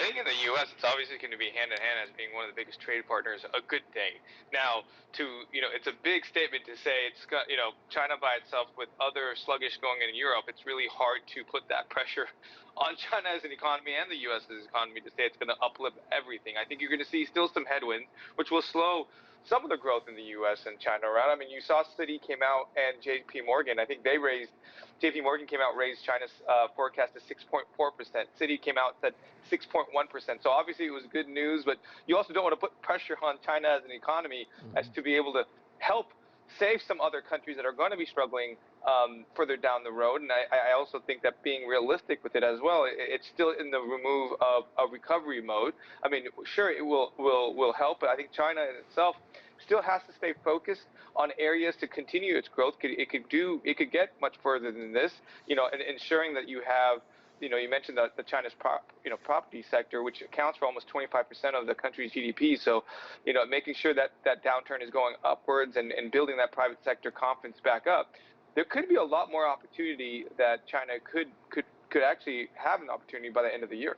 think in the U.S. it's obviously going to be hand in hand as being one of the biggest trade partners, a good thing. Now, it's a big statement to say it's got, China by itself with other sluggish going in Europe. It's really hard to put that pressure on China as an economy and the U.S. as an economy to say it's going to uplift everything. I think you're going to see still some headwinds, which will slow some of the growth in the U.S. and China around. I mean, you saw Citi came out and J.P. Morgan. I think J.P. Morgan came out, raised China's forecast to 6.4%. Citi came out and said 6.1%. So obviously it was good news, but you also don't want to put pressure on China as an economy as to be able to help save some other countries that are going to be struggling further down the road. And I also think that being realistic with it as well, it's still in the remove of a recovery mode. I mean, sure, it will help, but I think China in itself still has to stay focused on areas to continue its growth. It could get much further than this, and ensuring that you have, you mentioned the China's property sector, which accounts for almost 25% of the country's GDP. So, making sure that that downturn is going upwards and building that private sector confidence back up. There could be a lot more opportunity that China could actually have an opportunity by the end of the year.